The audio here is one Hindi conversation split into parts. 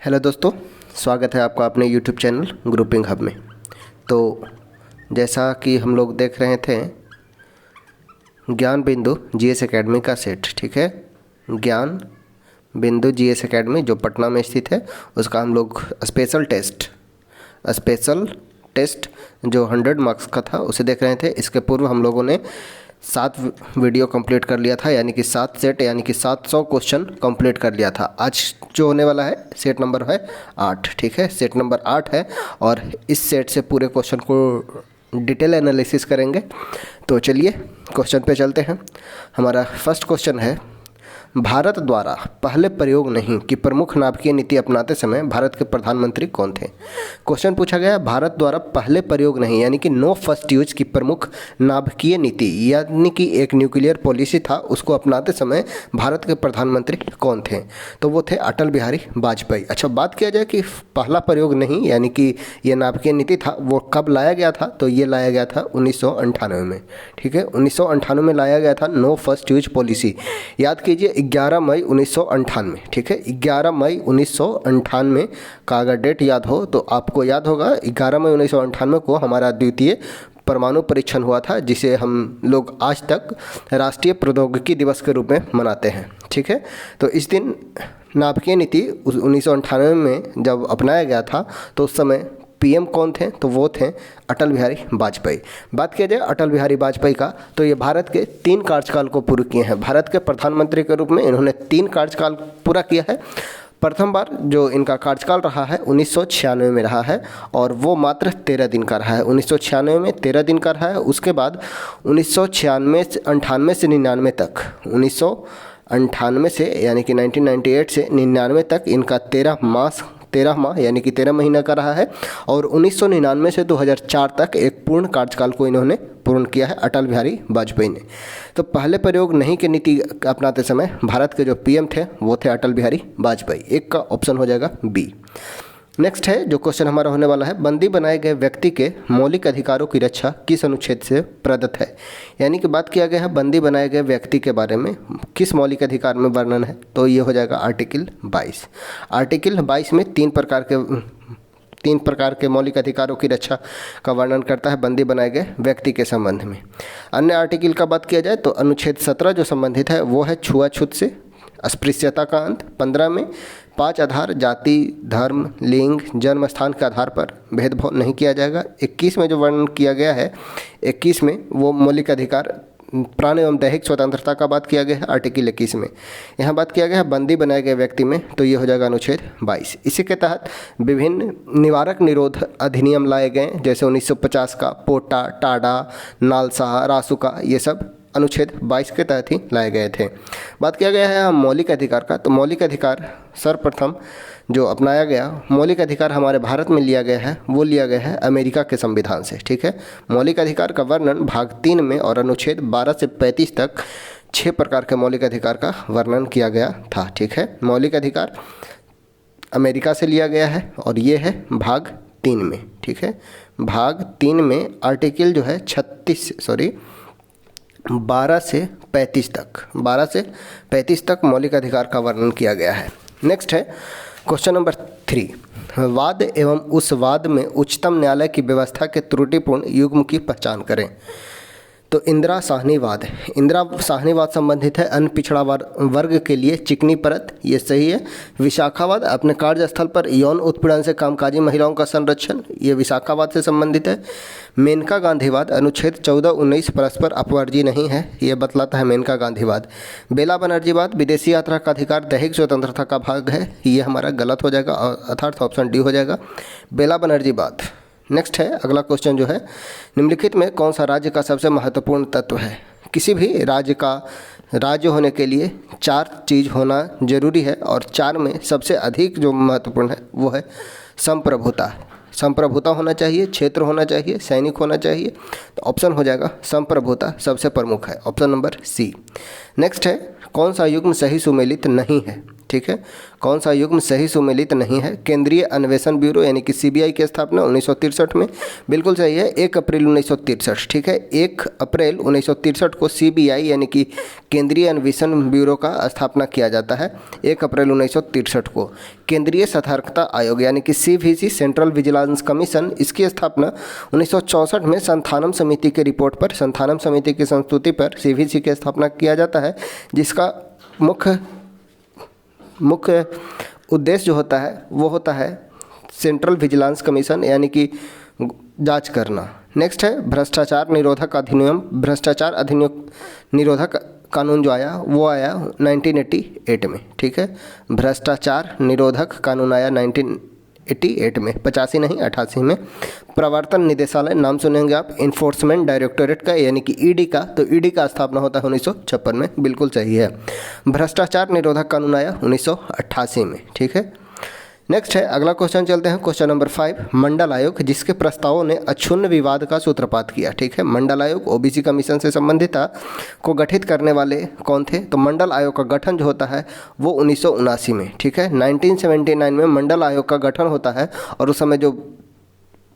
हेलो दोस्तों, स्वागत है आपका अपने यूट्यूब चैनल ग्रुपिंग हब में। तो जैसा कि हम लोग देख रहे थे, ज्ञान बिंदु जीएस एकेडमी का सेट, ठीक है। ज्ञान बिंदु जीएस एकेडमी जो पटना में स्थित है, उसका हम लोग स्पेशल टेस्ट जो 100 मार्क्स का था उसे देख रहे थे। इसके पूर्व हम लोगों ने 7 वीडियो कंप्लीट कर लिया था, यानी कि 7 सेट यानी कि 700 क्वेश्चन कंप्लीट कर लिया था। आज जो होने वाला है सेट नंबर है 8, ठीक है। सेट नंबर 8 है और इस सेट से पूरे क्वेश्चन को डिटेल एनालिसिस करेंगे। तो चलिए क्वेश्चन पे चलते हैं। हमारा फर्स्ट क्वेश्चन है, भारत द्वारा पहले प्रयोग नहीं की प्रमुख नाभिकीय नीति अपनाते समय भारत के प्रधानमंत्री कौन थे। क्वेश्चन पूछा गया भारत द्वारा पहले प्रयोग नहीं यानी कि नो फर्स्ट यूज की प्रमुख नाभिकीय नीति यानी कि एक न्यूक्लियर पॉलिसी था, उसको अपनाते समय भारत के प्रधानमंत्री कौन थे। तो वो थे अटल बिहारी वाजपेयी। अच्छा, बात किया जाए कि पहला प्रयोग नहीं यानी कि ये नाभिकीय नीति था, वो कब लाया गया था, तो ये लाया गया था 1998 में, ठीक है। 1998 में लाया गया था नो फर्स्ट यूज पॉलिसी। याद कीजिए 11 मई 1998, ठीक है। 11 मई 1998 का अगर डेट याद हो तो आपको याद होगा 11 मई 1998 को हमारा द्वितीय परमाणु परीक्षण हुआ था, जिसे हम लोग आज तक राष्ट्रीय प्रौद्योगिकी दिवस के रूप में मनाते हैं, ठीक है। तो इस दिन नाभिकीय नीति 1998 में जब अपनाया गया था तो उस समय पीएम कौन थे, तो वो थे अटल बिहारी वाजपेयी। बात किया जाए अटल बिहारी वाजपेयी का, तो ये भारत के 3 कार्यकाल को पूरा किए हैं। भारत के प्रधानमंत्री के रूप में इन्होंने 3 कार्यकाल पूरा किया है। प्रथम बार जो इनका कार्यकाल रहा है 1996 में रहा है और वो मात्र 13 दिन का रहा है। 1996 में 13 दिन का रहा है। उसके बाद 1998 से 99 तक, 1998 से यानी कि 1998 से 99 तक इनका 13 माह यानी कि 13 महीना का रहा है। और 1999 से 2004 तक एक पूर्ण कार्यकाल को इन्होंने पूर्ण किया है अटल बिहारी वाजपेयी ने। तो पहले प्रयोग नहीं की नीति अपनाते समय भारत के जो पीएम थे वो थे अटल बिहारी वाजपेयी। एक का ऑप्शन हो जाएगा बी। नेक्स्ट है जो क्वेश्चन हमारा होने वाला है, बंदी बनाए गए व्यक्ति के मौलिक अधिकारों की रक्षा किस अनुच्छेद से प्रदत्त है। यानी कि बात किया गया है बंदी बनाए गए व्यक्ति के बारे में किस मौलिक अधिकार में वर्णन है, तो ये हो जाएगा आर्टिकल 22। आर्टिकल 22 में 3 प्रकार के मौलिक अधिकारों की रक्षा का वर्णन करता है बंदी बनाए गए व्यक्ति के संबंध में। अन्य आर्टिकल का बात किया जाए तो अनुच्छेद 17 जो संबंधित है वो है छुआछूत से, अस्पृश्यता का अंत। 15 में 5 आधार जाति, धर्म, लिंग, जन्म स्थान के आधार पर भेदभाव नहीं किया जाएगा। 21 में जो वर्णन किया गया है, 21 में वो मौलिक अधिकार प्राण एवं दैहिक स्वतंत्रता का बात किया गया है आर्टिकल 21 में। यहाँ बात किया गया है बंदी बनाए गए व्यक्ति में, तो ये हो जाएगा अनुच्छेद 22। इसी के तहत विभिन्न निवारक निरोध अधिनियम लाए गए, जैसे 1950 का पोटा, टाडा, नालसा, रासुका, ये सब अनुच्छेद 22 के तहत ही लाए गए थे। बात किया गया है मौलिक अधिकार का, तो मौलिक अधिकार सर्वप्रथम जो अपनाया गया मौलिक अधिकार हमारे भारत में लिया गया है, वो लिया गया है अमेरिका के संविधान से, ठीक है। मौलिक अधिकार का वर्णन भाग 3 में और अनुच्छेद 12 से 35 तक 6 प्रकार के मौलिक अधिकार का वर्णन किया गया था, ठीक है। मौलिक अधिकार अमेरिका से लिया गया है और ये है भाग 3 में, ठीक है। भाग 3 में आर्टिकल जो है 12 से 35 तक मौलिक अधिकार का वर्णन किया गया है। नेक्स्ट है क्वेश्चन नंबर 3, वाद एवं उस वाद में उच्चतम न्यायालय की व्यवस्था के त्रुटिपूर्ण युग्म की पहचान करें। तो इंदिरा साहनीवाद संबंधित है अन्य पिछड़ा वर्ग के लिए चिकनी परत, ये सही है। विशाखावाद अपने कार्यस्थल पर यौन उत्पीड़न से कामकाजी महिलाओं का संरक्षण, ये विशाखावाद से संबंधित है। मेनका गांधीवाद अनुच्छेद 14-19 परस्पर अपवर्जी नहीं है, ये बतलाता है मेनका गांधीवाद। बेला बनर्जीवाद विदेशी यात्रा का अधिकार दैहिक स्वतंत्रता का भाग है, ये हमारा गलत हो जाएगा, अर्थात ऑप्शन डी हो जाएगा बेला बनर्जीवाद। नेक्स्ट है अगला क्वेश्चन जो है, निम्नलिखित में कौन सा राज्य का सबसे महत्वपूर्ण तत्व है। किसी भी राज्य होने के लिए 4 चीज़ होना जरूरी है और 4 में सबसे अधिक जो महत्वपूर्ण है वो है संप्रभुता होना चाहिए, क्षेत्र होना चाहिए, सैनिक होना चाहिए। तो ऑप्शन हो जाएगा संप्रभुता सबसे प्रमुख है, ऑप्शन नंबर सी। नेक्स्ट है कौन सा युग्म सही सुमेलित नहीं है, ठीक ठीक है। कौन सा युग्म सही सुमेलित नहीं है? केंद्रीय अन्वेषण ब्यूरो यानी कि सीबीआई की स्थापना 1963 में, बिल्कुल सही है, 1 अप्रैल 1963, ठीक है। 1 अप्रैल 1963 को सीबीआई यानी कि केंद्रीय अन्वेषण ब्यूरो का स्थापना किया जाता है 1 अप्रैल 1963 को। केंद्रीय सतर्कता आयोग यानी कि सीवीसी सेंट्रल विजिलेंस कमीशन, इसकी स्थापना 1964 में संथानम समिति की रिपोर्ट पर, संथानम समिति की संस्तुति पर सीवीसी की स्थापना किया जाता है, जिसका मुख्य उद्देश्य जो होता है वो होता है सेंट्रल विजिलेंस कमीशन यानी कि जांच करना। नेक्स्ट है भ्रष्टाचार निरोधक अधिनियम। भ्रष्टाचार अधिनियम निरोधक कानून जो आया वो आया 1988 में, ठीक है। भ्रष्टाचार निरोधक कानून आया 1988 में, 85 नहीं 88 में। प्रवर्तन निदेशालय नाम सुनेंगे आप, इन्फोर्समेंट डायरेक्टोरेट का यानी कि ईडी का, तो ईडी का स्थापना होता है 1956 में, बिल्कुल सही है। भ्रष्टाचार निरोधक कानून आया 1988 में, ठीक है। नेक्स्ट है अगला क्वेश्चन, चलते हैं क्वेश्चन नंबर 5। मंडल आयोग जिसके प्रस्तावों ने अक्षुण्ण विवाद का सूत्रपात किया, ठीक है। मंडल आयोग ओबीसी कमीशन से संबंधित था, को गठित करने वाले कौन थे? तो मंडल आयोग का गठन जो होता है वो 1979 में, ठीक है। 1979 में मंडल आयोग का गठन होता है और उस समय जो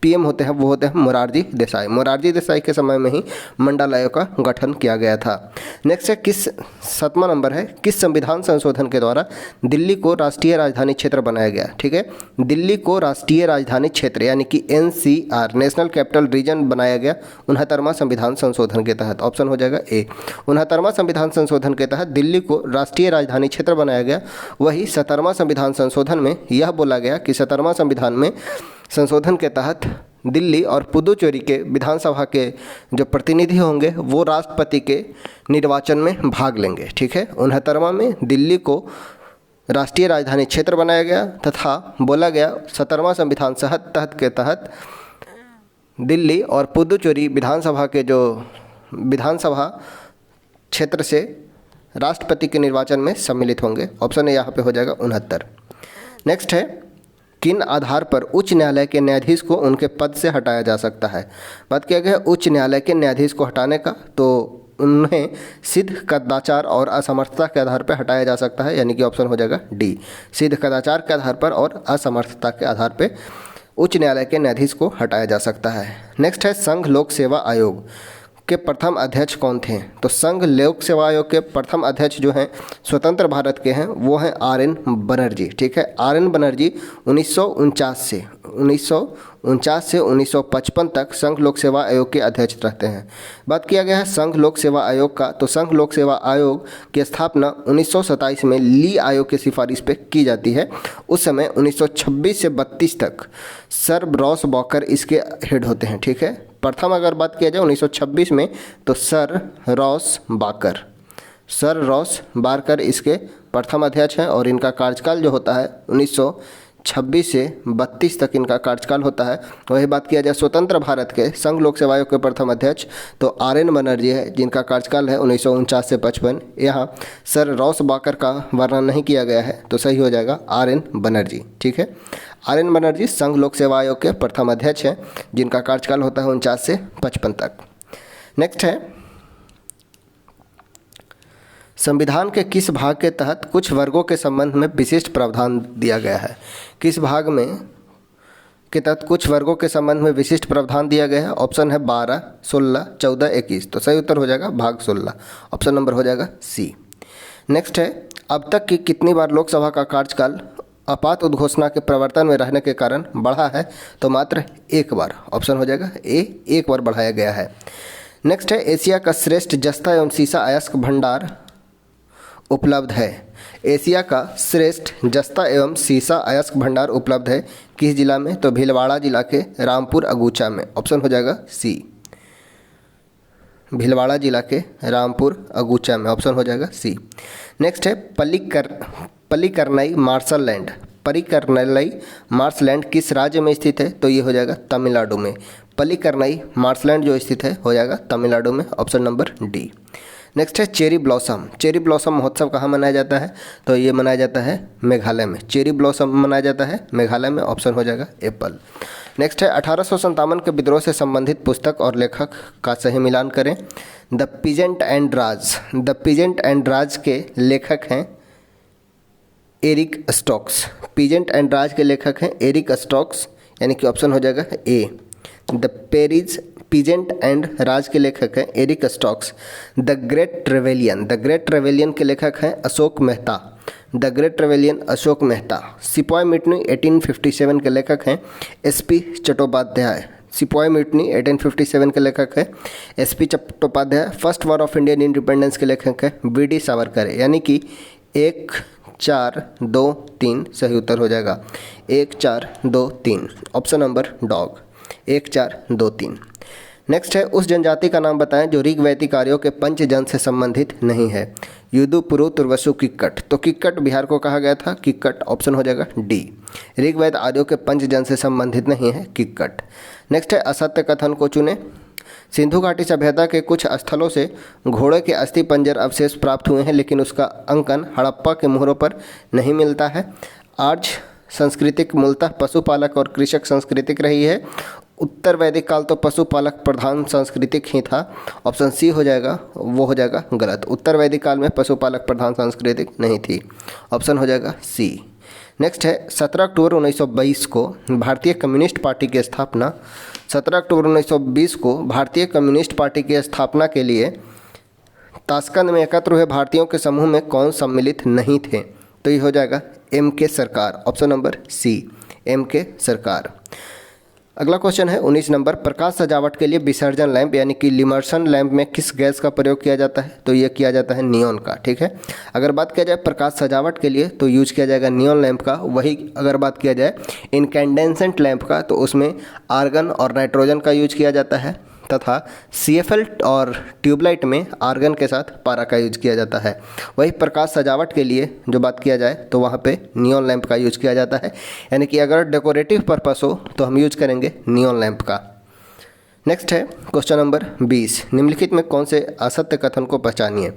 पीएम होते हैं वो होते हैं मोरारजी देसाई। मोरारजी देसाई के समय में ही मंडल आयोग का गठन किया गया था। नेक्स्ट है किस 7वां नंबर है, किस संविधान संशोधन के द्वारा दिल्ली को राष्ट्रीय राजधानी क्षेत्र बनाया गया, ठीक है। दिल्ली को राष्ट्रीय राजधानी क्षेत्र यानी कि एनसीआर नेशनल कैपिटल रीजन बनाया गया 69वां संविधान संशोधन के तहत। ऑप्शन हो जाएगा ए, 69वां संविधान संशोधन के तहत दिल्ली को राष्ट्रीय राजधानी क्षेत्र बनाया गया। वही 70वां संविधान संशोधन में यह बोला गया कि 70वां संविधान में संशोधन के तहत दिल्ली और पुदुचेरी के विधानसभा के जो प्रतिनिधि होंगे वो राष्ट्रपति के निर्वाचन में भाग लेंगे, ठीक है। 69वां में दिल्ली को राष्ट्रीय राजधानी क्षेत्र बनाया गया तथा बोला गया 70वां संविधान तहत के तहत दिल्ली और पुदुचेरी विधानसभा के जो विधानसभा क्षेत्र से राष्ट्रपति के निर्वाचन में सम्मिलित होंगे। ऑप्शन ए यहाँ पे हो जाएगा 69। नेक्स्ट है किन आधार पर उच्च न्यायालय के न्यायाधीश को उनके पद से हटाया जा सकता है? बात किया गया उच्च न्यायालय के न्यायाधीश को हटाने का, तो उन्हें सिद्ध कदाचार और असमर्थता के आधार पर हटाया जा सकता है, यानी कि ऑप्शन हो जाएगा डी, सिद्ध कदाचार के आधार पर और असमर्थता के आधार पर उच्च न्यायालय के न्यायाधीश को हटाया जा सकता है। नेक्स्ट है संघ लोक सेवा आयोग के प्रथम अध्यक्ष कौन थे? तो संघ लोक सेवा आयोग के प्रथम अध्यक्ष जो हैं स्वतंत्र भारत के हैं वो हैं आर.एन. बनर्जी, ठीक है। आर.एन. बनर्जी 1949 से 1955 तक संघ लोक सेवा आयोग के अध्यक्ष रहते हैं। बात किया गया है संघ लोक सेवा आयोग का, तो संघ लोक सेवा आयोग की स्थापना 1927 में ली आयोग की सिफारिश पे की जाती है। उस समय 1926 से 32 तक सर रॉस बॉकर इसके हेड होते हैं, ठीक है। प्रथम अगर बात किया जाए 1926 में तो सर रॉस बाकर इसके प्रथम अध्यक्ष हैं और इनका कार्यकाल जो होता है 1926 से 32 तक इनका कार्यकाल होता है। वही बात किया जाए स्वतंत्र भारत के संघ लोक सेवा आयोग के प्रथम अध्यक्ष तो आर.एन. बनर्जी है जिनका कार्यकाल है 1949 से 55। यहाँ सर रॉस बाकर का वर्णन नहीं किया गया है तो सही हो जाएगा आर.एन. बनर्जी, ठीक है। आर.एन. बनर्जी संघ लोक सेवा आयोग के प्रथम अध्यक्ष हैं जिनका कार्यकाल होता है 49 से 55 तक। नेक्स्ट है संविधान के किस भाग के तहत कुछ वर्गों के संबंध में विशिष्ट प्रावधान दिया गया है? किस भाग में के तहत कुछ वर्गों के संबंध में विशिष्ट प्रावधान दिया गया है? ऑप्शन है 12, 16, 14, 21, तो सही उत्तर हो जाएगा भाग 16, ऑप्शन नंबर हो जाएगा सी। नेक्स्ट है अब तक की कितनी बार लोकसभा का कार्यकाल आपात उद्घोषणा के प्रवर्तन में रहने के कारण बढ़ा है? तो मात्र एक बार, ऑप्शन हो जाएगा ए, एक बार बढ़ाया गया है। नेक्स्ट है एशिया का श्रेष्ठ जस्ता एवं सीसा अयस्क भंडार उपलब्ध है। एशिया का श्रेष्ठ जस्ता एवं सीसा अयस्क भंडार उपलब्ध है किस जिला में? तो भीलवाड़ा जिला के रामपुर अगूचा में, ऑप्शन हो जाएगा सी, भीलवाड़ा जिला के रामपुर अगूचा में, ऑप्शन हो जाएगा सी। नेक्स्ट है Pallikaranai marshal land. Pallikaranai marshal land किस राज्य में स्थित है? तो ये हो जाएगा तमिलनाडु में। पल्लीकरनई मार्शल लैंड जो स्थित है हो जाएगा तमिलनाडु में, ऑप्शन नंबर डी। नेक्स्ट है चेरी ब्लॉसम। चेरी ब्लॉसम महोत्सव कहाँ मनाया जाता है? तो ये मनाया जाता है मेघालय में। चेरी ब्लॉसम मनाया जाता है मेघालय में, ऑप्शन हो जाएगा एप्पल। नेक्स्ट है 1857 के विद्रोह से संबंधित पुस्तक और लेखक का सही मिलान करें। The peasant and Raj. The peasant and Raj के लेखक हैं Eric Stokes. Peasant and Raj के लेखक हैं एरिक स्टोक्स, यानी कि ऑप्शन हो जाएगा ए। द पेरिज पीजेंट एंड राज के लेखक हैं Eric Stokes. The great Trevelyan, the great Trevelyan के लेखक हैं Ashok Mehta. The great Trevelyan Ashok Mehta. सिपाही मिटनी 1857 के लेखक हैं एसपी चट्टोपाध्याय। सिपाही मिटनी 1857 के लेखक है SP Chattopadhyay. First war of Indian independence के लेखक है बीडी सावरकर, यानी कि 1 4 2 3 सही उत्तर हो जाएगा 1 4 2 3, ऑप्शन नंबर डॉग 1 4 2 3। नेक्स्ट है उस जनजाति का नाम बताएं जो ऋग वैदिक आर्यों के पंचजन से संबंधित नहीं है। युदु, पुरु, तुर्वसु, किक्कट। तो किक्कट बिहार को कहा गया था, किक्कट ऑप्शन हो जाएगा डी। ऋग्वेद आर्यों के पंचजन से संबंधित नहीं है किक्कट। नेक्स्ट है असत्य कथन को चुने। सिंधु घाटी सभ्यता के कुछ स्थलों से घोड़े के अस्थि पंजर अवशेष प्राप्त हुए हैं, लेकिन उसका अंकन हड़प्पा के मोहरों पर नहीं मिलता है। आर्य सांस्कृतिक मूलतः पशुपालक और कृषक सांस्कृतिक रही है। उत्तर वैदिक काल तो पशुपालक प्रधान सांस्कृतिक ही था, ऑप्शन सी हो जाएगा, वो हो जाएगा गलत। उत्तर वैदिक काल में पशुपालक प्रधान सांस्कृतिक नहीं थी, ऑप्शन हो जाएगा सी। नेक्स्ट है 17 अक्टूबर 1922 को भारतीय कम्युनिस्ट पार्टी की स्थापना। 17 अक्टूबर 1920 को भारतीय कम्युनिस्ट पार्टी की स्थापना के लिए ताशकंद में एकत्र हुए भारतीयों के समूह में कौन सम्मिलित नहीं थे? तो ये हो जाएगा एम के सरकार, ऑप्शन नंबर सी, एम के सरकार। अगला क्वेश्चन है 19 नंबर, प्रकाश सजावट के लिए विसर्जन लैंप यानी कि लिमर्सन लैंप में किस गैस का प्रयोग किया जाता है? तो ये किया जाता है नियॉन का, ठीक है। अगर बात किया जाए प्रकाश सजावट के लिए तो यूज किया जाएगा नियॉन लैंप का। वही अगर बात किया जाए इनकैंडेसेंट लैंप का तो उसमें आर्गन और नाइट्रोजन का यूज किया जाता है, तथा CFL और ट्यूबलाइट में आर्गन के साथ पारा का यूज किया जाता है। वही प्रकाश सजावट के लिए जो बात किया जाए तो वहाँ पे नियॉन लैंप का यूज किया जाता है, यानी कि अगर डेकोरेटिव पर्पस हो तो हम यूज करेंगे नियॉन लैंप का। नेक्स्ट है क्वेश्चन नंबर 20, निम्नलिखित में कौन से असत्य कथन को पहचानिए?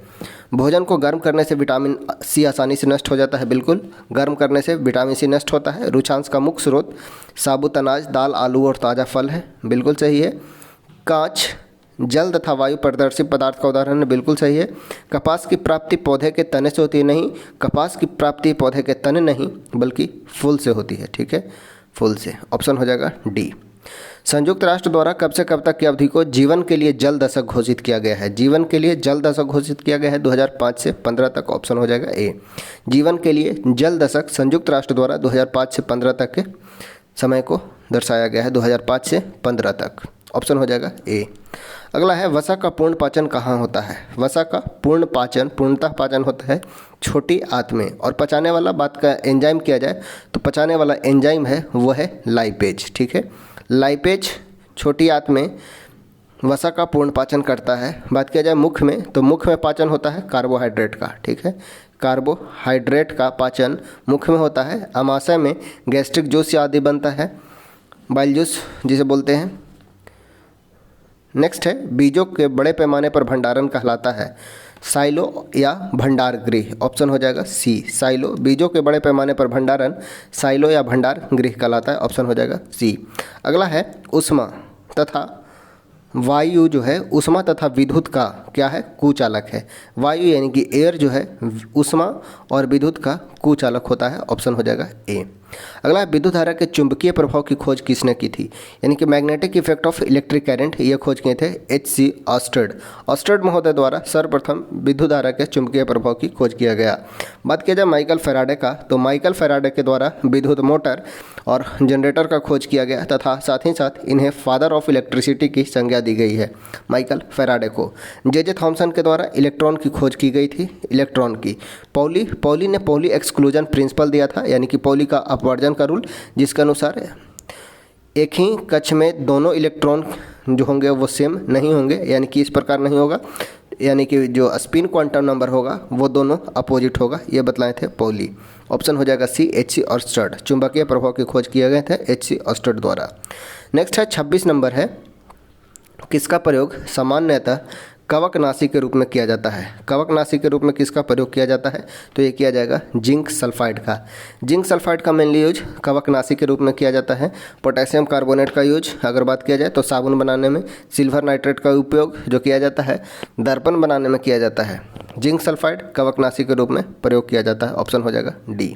भोजन को गर्म करने से विटामिन सी आसानी से नष्ट हो जाता है। बिल्कुल, गर्म करने से विटामिन सी नष्ट होता है। रुचांश का मुख्य स्रोत साबुत अनाज, दाल, आलू और ताज़ा फल है, बिल्कुल सही है। कांच जल तथा वायु प्रदर्शित पदार्थ का उदाहरण है, बिल्कुल सही है। कपास की प्राप्ति पौधे के तने से होती है, नहीं, कपास की प्राप्ति पौधे के तने नहीं बल्कि फूल से होती है, ठीक है, फूल से, ऑप्शन हो जाएगा डी। संयुक्त राष्ट्र द्वारा कब से कब तक की अवधि को जीवन के लिए जल दशक घोषित किया गया है? जीवन के लिए जल दशक घोषित किया गया है 2005 से 15 तक, ऑप्शन हो जाएगा ए। जीवन के लिए जल दशक संयुक्त राष्ट्र द्वारा 2005 से 15 तक के समय को दर्शाया गया है, 2005 से 15 तक, ऑप्शन हो जाएगा ए। अगला है वसा का पूर्ण पाचन कहाँ होता है? वसा का पूर्णतः पाचन होता है छोटी आंत में। और पचाने वाला बात का एंजाइम किया जाए तो पचाने वाला एंजाइम है वो है लाइपेज, ठीक है। लाइपेज छोटी आंत में वसा का पूर्ण पाचन करता है। बात किया जाए मुख में तो मुख में पाचन होता है कार्बोहाइड्रेट का, ठीक है, कार्बोहाइड्रेट का पाचन मुख में होता है। आमाशय में गैस्ट्रिक जूस आदि बनता है, बाइल जूस जिसे बोलते हैं। नेक्स्ट है बीजों के बड़े पैमाने पर भंडारण कहलाता है साइलो या भंडार गृह, ऑप्शन हो जाएगा सी, साइलो। बीजों के बड़े पैमाने पर भंडारण साइलो या भंडार गृह कहलाता है, ऑप्शन हो जाएगा सी। अगला है ऊष्मा तथा वायु जो है, ऊष्मा तथा विद्युत का क्या है? कुचालक है। वायु यानी कि एयर जो है ऊष्मा और विद्युत का कुचालक होता है, ऑप्शन हो जाएगा ए। अगला है विद्युत धारा के चुंबकीय प्रभाव की खोज किसने की थी? यानी कि magnetic effect of electric current, ये खोज किए थे H.C. ऑस्टर्ड महोदय द्वारा सर्वप्रथम विद्युत धारा के चुंबकीय प्रभाव की खोज किया गया। बात किया जाए माइकल फैराडे का तो माइकल फैराडे के द्वारा विद्युत मोटर और जनरेटर का खोज किया गया तथा साथ ही साथ इन्हें फादर ऑफ इलेक्ट्रिसिटी की संज्ञा दी गई है माइकल फैराडे को। जे थॉमसन के द्वारा इलेक्ट्रॉन की खोज की गई थी, इलेक्ट्रॉन की। पॉली ने पॉली एक्सक्लूजन प्रिंसिपल दिया था, यानी कि पॉली का अपवर्जन का रूल, जिसके अनुसार एक ही कक्ष में दोनों इलेक्ट्रॉन जो होंगे वो सेम नहीं होंगे, यानी कि इस प्रकार नहीं होगा, यानी कि जो स्पिन क्वांटम नंबर होगा वो दोनों अपोजिट होगा, ये बतलाए थे पॉली। ऑप्शन हो जाएगा सी, H.C. ऑस्टर्ड। चुंबकीय प्रभाव की खोज किए गए थे H.C. ऑस्टर्ड द्वारा। नेक्स्ट है 26 नंबर है, किसका प्रयोग सामान्यतः कवकनाशी के रूप में किया जाता है। कवकनाशी के रूप में किसका प्रयोग किया जाता है? तो ये किया जाएगा जिंक सल्फाइड का। जिंक सल्फाइड का मेनली यूज कवकनाशी के रूप में किया जाता है। पोटेशियम कार्बोनेट का यूज अगर बात किया जाए तो साबुन बनाने में, सिल्वर नाइट्रेट का उपयोग जो किया जाता है दर्पण बनाने में किया जाता है। जिंक सल्फाइड कवकनाशी के रूप में प्रयोग किया जाता है। ऑप्शन हो जाएगा डी।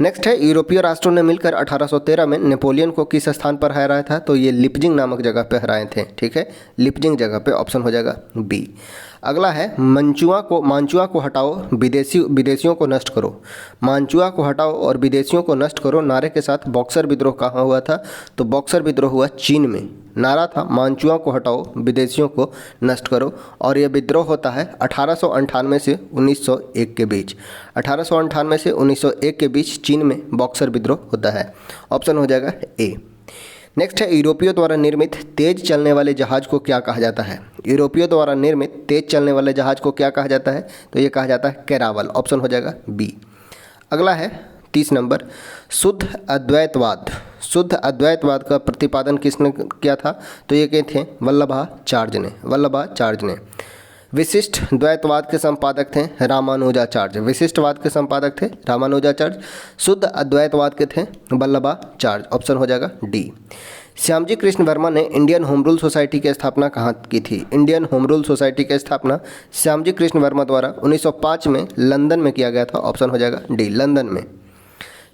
नेक्स्ट है, यूरोपीय राष्ट्रों ने मिलकर 1813 में नेपोलियन को किस स्थान पर हराया था? तो ये लिपजिंग नामक जगह पे हराए थे। ठीक है, लिपजिंग जगह पे। ऑप्शन हो जाएगा बी। अगला है, मांचुआ को हटाओ, विदेशियों को नष्ट करो। मांचुआ को हटाओ और विदेशियों को नष्ट करो नारे के साथ बॉक्सर विद्रोह कहाँ हुआ था? तो बॉक्सर विद्रोह हुआ चीन में। नारा था मांचुआ को हटाओ, विदेशियों को नष्ट करो, और यह विद्रोह होता है 1898 से 1901 के बीच। 1898 से 1901 के बीच चीन में बॉक्सर विद्रोह होता है। ऑप्शन हो जाएगा ए। नेक्स्ट है, यूरोपियों द्वारा निर्मित तेज चलने वाले जहाज को क्या कहा जाता है? यूरोपियों द्वारा निर्मित तेज चलने वाले जहाज को क्या कहा जाता है? तो ये कहा जाता है कैरावल। ऑप्शन हो जाएगा बी। अगला है 30 नंबर, शुद्ध अद्वैतवाद। शुद्ध अद्वैतवाद का प्रतिपादन किसने किया था? तो ये कहे थे वल्लभाचार्य ने। विशिष्ट द्वैतवाद के संपादक थे रामानुजाचार्य। विशिष्टवाद के संपादक थे रामानुजाचार्य। शुद्ध अद्वैतवाद के थे वल्लभाचार्य। ऑप्शन हो जाएगा डी। श्यामजी कृष्ण वर्मा ने इंडियन होम रूल सोसाइटी की स्थापना कहाँ की थी? इंडियन होम रूल सोसाइटी की स्थापना श्यामजी कृष्ण वर्मा द्वारा 1905 में लंदन में किया गया था। ऑप्शन हो जाएगा डी, लंदन में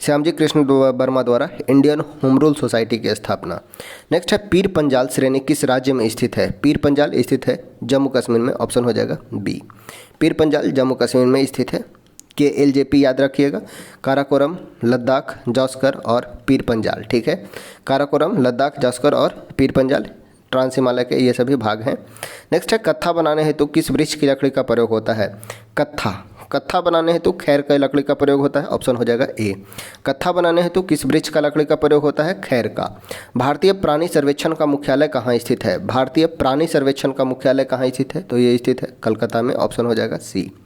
श्यामजी कृष्ण वर्मा द्वारा इंडियन होम रूल सोसाइटी की स्थापना। नेक्स्ट है, पीर पंजाल श्रेणी किस राज्य में स्थित है? पीर पंजाल स्थित है जम्मू कश्मीर में। ऑप्शन हो जाएगा बी। पीर पंजाल जम्मू कश्मीर में स्थित है। KLJP याद रखिएगा, काराकोरम, लद्दाख, जास्कर और पीर पंजाल। ठीक है, काराकोरम, लद्दाख, जास्कर और पीर पंजाल ट्रांस हिमालय के ये सभी भाग हैं। नेक्स्ट है, कत्था बनाने हेतु किस वृक्ष की लकड़ी का प्रयोग होता है? कत्था बनाने हेतु खैर का लकड़ी का प्रयोग होता है। ऑप्शन हो जाएगा ए। कत्था बनाने हेतु किस वृक्ष का लकड़ी का प्रयोग होता है? खैर का। भारतीय प्राणी सर्वेक्षण का मुख्यालय कहाँ स्थित है? भारतीय प्राणी सर्वेक्षण का मुख्यालय कहाँ स्थित है? तो ये स्थित है कलकत्ता में। ऑप्शन हो जाएगा सी।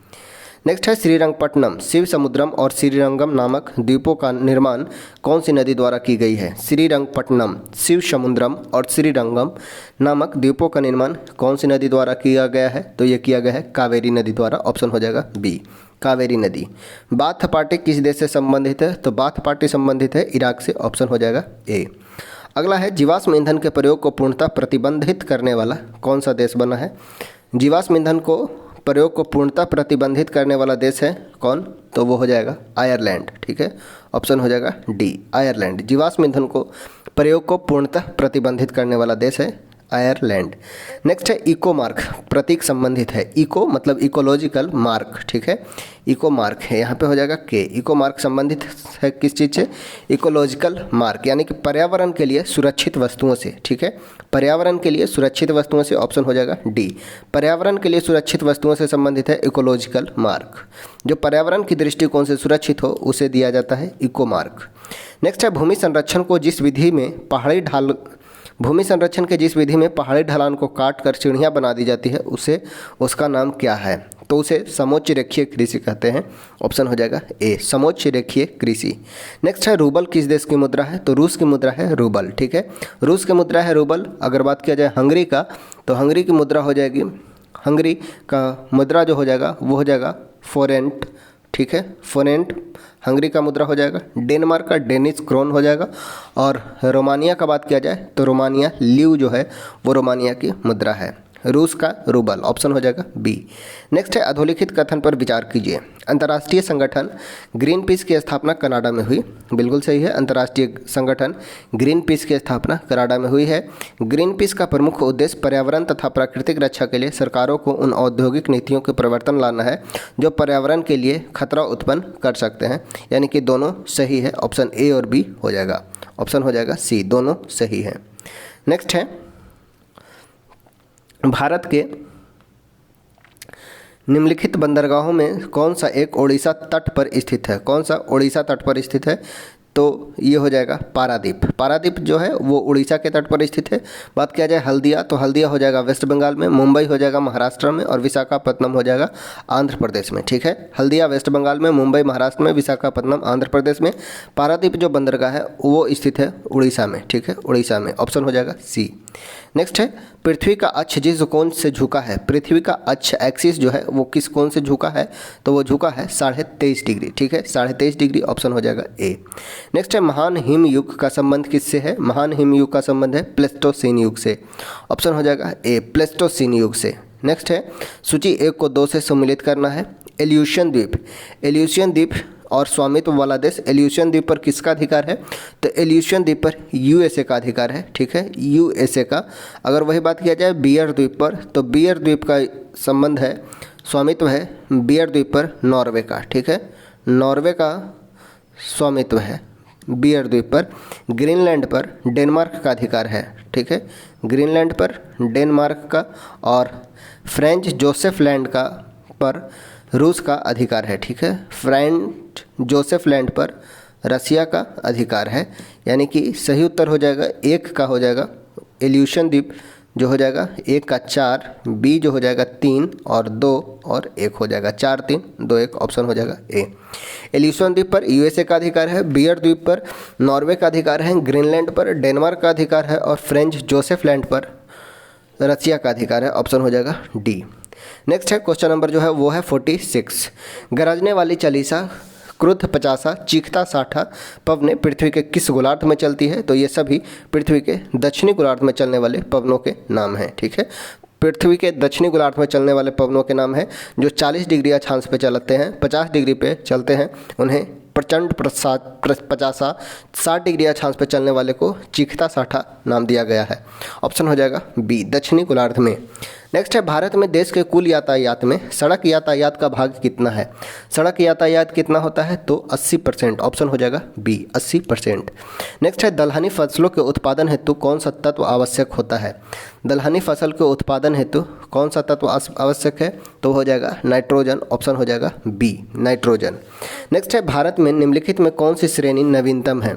नेक्स्ट है, श्रीरंगपट्टनम, शिव समुद्रम और श्रीरंगम नामक द्वीपों का निर्माण कौन सी नदी द्वारा की गई है? श्रीरंगपट्टनम, शिव समुद्रम और श्रीरंगम नामक द्वीपों का निर्माण कौन सी नदी द्वारा किया गया है? तो ये किया गया है कावेरी नदी द्वारा। ऑप्शन हो जाएगा बी, कावेरी नदी। बाथ पार्टी किस देश से संबंधित है? तो बाथ पार्टी संबंधित है इराक से। ऑप्शन हो जाएगा ए। अगला है, जीवाश्म ईंधन के प्रयोग को पूर्णतः प्रतिबंधित करने वाला कौन सा देश बना है? जीवाश्म ईंधन को प्रयोग को पूर्णतः प्रतिबंधित करने वाला देश है कौन? तो वो हो जाएगा आयरलैंड। ठीक है, ऑप्शन हो जाएगा डी, आयरलैंड। जीवाश्म ईंधन को प्रयोग को पूर्णतः प्रतिबंधित करने वाला देश है आयरलैंड। नेक्स्ट है, इको मार्क प्रतीक संबंधित है। इको मतलब इकोलॉजिकल मार्क। ठीक है, इको मार्क है, यहाँ पे हो जाएगा के। इको मार्क संबंधित है किस चीज़ से? इकोलॉजिकल मार्क, यानी कि पर्यावरण के लिए सुरक्षित वस्तुओं से। ठीक है, पर्यावरण के लिए सुरक्षित वस्तुओं से। ऑप्शन हो जाएगा डी, पर्यावरण के लिए सुरक्षित वस्तुओं से संबंधित है इकोलॉजिकल मार्क। जो पर्यावरण की दृष्टिकोण से सुरक्षित हो उसे दिया जाता है इको मार्क। नेक्स्ट है, भूमि संरक्षण के जिस विधि में पहाड़ी ढलान को काट कर सीढ़ियाँ बना दी जाती है उसका नाम क्या है? तो उसे समोच्च रेखीय कृषि कहते हैं। ऑप्शन हो जाएगा ए, समोच्च रेखीय कृषि। नेक्स्ट है, रूबल किस देश की मुद्रा है? तो रूस की मुद्रा है रूबल। ठीक है, रूस की मुद्रा है रूबल। अगर बात किया जाए हंगरी का, तो हंगरी की मुद्रा हो जाएगी, हंगरी का मुद्रा जो हो जाएगा वो हो जाएगा फोरेंट। ठीक है, फोरेंट हंगरी का मुद्रा हो जाएगा। डेनमार्क का डेनिश क्रोन हो जाएगा। और रोमानिया का बात किया जाए तो रोमानिया लीव जो है वो रोमानिया की मुद्रा है। रूस का रूबल। ऑप्शन हो जाएगा बी। नेक्स्ट है, अधोलिखित कथन पर विचार कीजिए। अंतर्राष्ट्रीय संगठन ग्रीन पीस की स्थापना कनाडा में हुई। बिल्कुल सही है, अंतर्राष्ट्रीय संगठन ग्रीन पीस की स्थापना कनाडा में हुई है। ग्रीन पीस का प्रमुख उद्देश्य पर्यावरण तथा प्राकृतिक रक्षा के लिए सरकारों को उन औद्योगिक नीतियों के परिवर्तन लाना है जो पर्यावरण के लिए खतरा उत्पन्न कर सकते हैं। यानी कि दोनों सही है, ऑप्शन ए और बी हो जाएगा। ऑप्शन हो जाएगा सी, दोनों सही है। नेक्स्ट है, भारत के निम्नलिखित बंदरगाहों में कौन सा एक ओडिशा तट पर स्थित है? कौन सा ओडिशा तट पर स्थित है? तो ये हो जाएगा पारादीप। पारादीप जो है वो उड़ीसा के तट पर स्थित है। बात किया जाए हल्दिया, तो हल्दिया हो जाएगा वेस्ट बंगाल में, मुंबई हो जाएगा महाराष्ट्र में और विशाखापत्तनम हो जाएगा आंध्र प्रदेश में। ठीक है, हल्दिया वेस्ट बंगाल में, मुंबई महाराष्ट्र में, विशाखापत्तनम आंध्र प्रदेश में। पारादीप जो बंदरगाह है वो स्थित है उड़ीसा में। ठीक है, उड़ीसा में। ऑप्शन हो जाएगा सी। नेक्स्ट है पृथ्वी का अक्ष जिस कोण से झुका है, पृथ्वी का अक्ष एक्सिस जो है वो किस कोण से झुका है, तो वो झुका है 23.5 डिग्री। ठीक है, 23.5 डिग्री, ऑप्शन हो जाएगा ए। नेक्स्ट है महान हिम युग का संबंध किससे है, महान हिम युग का संबंध है प्लेस्टोसीन युग से, ऑप्शन हो जाएगा ए, प्लेस्टोसीन युग से। नेक्स्ट है सूची 1 को 2 से सम्मिलित करना है। एल्यूशियन द्वीप, एल्यूशियन द्वीप और स्वामित्व वाला देश, एल्यूशियन द्वीप पर किसका अधिकार है, तो एल्यूशियन द्वीप पर यूएसए का अधिकार है। ठीक है, यूएसए का। अगर वही बात किया जाए बियर द्वीप पर, तो बियर द्वीप का संबंध है, स्वामित्व है बियर द्वीप पर नॉर्वे का। ठीक है, नॉर्वे का स्वामित्व है बियर द्वीप पर। ग्रीनलैंड पर डेनमार्क का अधिकार है। ठीक है, ग्रीनलैंड पर डेनमार्क का, और फ्रेंच जोसेफ लैंड का पर रूस का अधिकार है। ठीक है, फ्रेंच जोसेफ लैंड पर रसिया का अधिकार है, यानी कि सही उत्तर हो जाएगा 1 का हो जाएगा एल्यूशियन द्वीप जो हो जाएगा 1 का 4, बी जो हो जाएगा 3 और 2 और 1 हो जाएगा 4 3 2 1, ऑप्शन हो जाएगा ए। एल्यूशियन द्वीप पर यूएसए का अधिकार है, बियर द्वीप पर नॉर्वे का अधिकार है, ग्रीनलैंड पर डेनमार्क का अधिकार है और फ्रेंच जोसेफ लैंड पर रसिया का अधिकार है, ऑप्शन हो जाएगा डी। नेक्स्ट है क्वेश्चन नंबर जो है वो है 46। गरजने वाली चालीसा, क्रुद्ध पचासा, चीखता साठा पवने पृथ्वी के किस गोलार्ध में चलती है, तो ये सभी पृथ्वी के दक्षिणी गोलार्ध में चलने वाले पवनों के नाम हैं। ठीक है, पृथ्वी के दक्षिणी गोलार्ध में चलने वाले पवनों के नाम हैं। जो 40 डिग्री अक्षांश पे चलते हैं, 50 डिग्री पे चलते हैं, उन्हें प्रचंड पचासा, 60 डिग्री अक्षांश पे चलने वाले को चीखता साठा नाम दिया गया है, ऑप्शन हो जाएगा बी, दक्षिणी गोलार्ध में। नेक्स्ट है भारत में देश के कुल यातायात में सड़क यातायात का भाग कितना है, सड़क यातायात कितना होता है, तो 80%, ऑप्शन हो जाएगा बी, 80%। नेक्स्ट है दलहनी फसलों के उत्पादन हेतु कौन सा तत्व आवश्यक होता है, दलहनी फसल के उत्पादन हेतु कौन सा तत्व आवश्यक है, तो हो जाएगा नाइट्रोजन, ऑप्शन हो जाएगा बी, नाइट्रोजन। नेक्स्ट है भारत में निम्नलिखित में कौन सी श्रेणी नवीनतम है,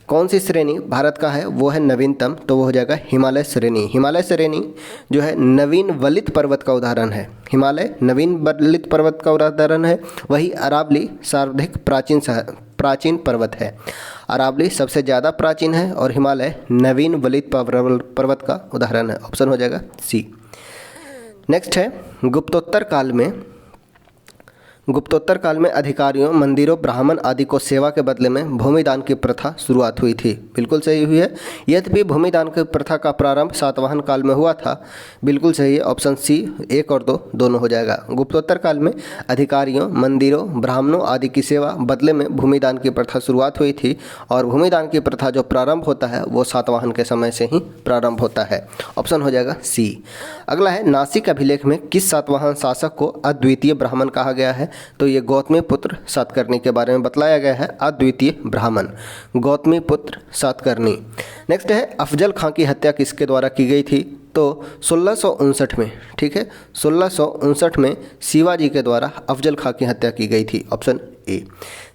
कौन सी श्रेणी भारत का है वो है नवीनतम, तो वो हो जाएगा हिमालय श्रेणी। हिमालय श्रेणी जो है नवीन वलित पर्वत का उदाहरण है, हिमालय नवीन वलित पर्वत का उदाहरण है। वही अरावली सर्वाधिक प्राचीन पर्वत है, अरावली सबसे ज़्यादा प्राचीन है और हिमालय नवीन वलित पर्वत का उदाहरण है, ऑप्शन हो जाएगा सी। नेक्स्ट है गुप्तोत्तर काल में अधिकारियों, मंदिरों, ब्राह्मण आदि को सेवा के बदले में भूमिदान की प्रथा शुरुआत हुई थी, बिल्कुल सही हुई है। यद्यपि भूमिदान की प्रथा का प्रारंभ सातवाहन काल में हुआ था, बिल्कुल सही है, ऑप्शन सी, 1 और 2 दोनों हो जाएगा। गुप्तोत्तर काल में अधिकारियों, मंदिरों, ब्राह्मणों आदि की सेवा बदले में भूमिदान की प्रथा शुरुआत हुई थी, और भूमिदान की प्रथा जो प्रारंभ होता है वो सातवाहन के समय से ही प्रारंभ होता है, ऑप्शन हो जाएगा सी। अगला है नासिक अभिलेख में किस सातवाहन शासक को अद्वितीय ब्राह्मण कहा गया है, तो ये गौतमीपुत्र सातकर्णी के बारे में बतलाया गया है, अद्वितीय ब्राह्मण गौतमीपुत्र सातकर्णी। नेक्स्ट है अफजल खां की हत्या किसके द्वारा की गई थी, तो 1659 में। ठीक है, 1659 में शिवाजी के द्वारा अफजल खां की हत्या की गई थी, ऑप्शन ए,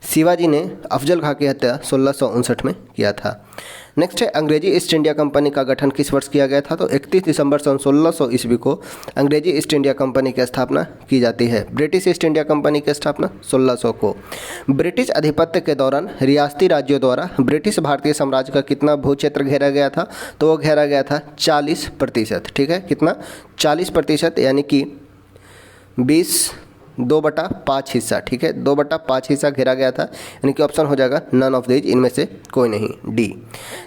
शिवाजी ने अफजल खां की हत्या 1659 में किया था। नेक्स्ट है अंग्रेजी ईस्ट इंडिया कंपनी का गठन किस वर्ष किया गया था, तो 31 दिसंबर सन 1600 ईस्वी को अंग्रेजी ईस्ट इंडिया कंपनी की स्थापना की जाती है। ब्रिटिश ईस्ट इंडिया कंपनी की स्थापना 1600 को। ब्रिटिश अधिपत्य के दौरान रियासती राज्यों द्वारा ब्रिटिश भारतीय साम्राज्य का कितना भू क्षेत्र घेरा गया था, तो वो घेरा गया था 40%। ठीक है, कितना, 40%, यानी कि 2/5 हिस्सा। ठीक है, 2/5 हिस्सा घेरा गया था, यानी कि ऑप्शन हो जाएगा नन ऑफ दीज, इनमें से कोई नहीं, डी।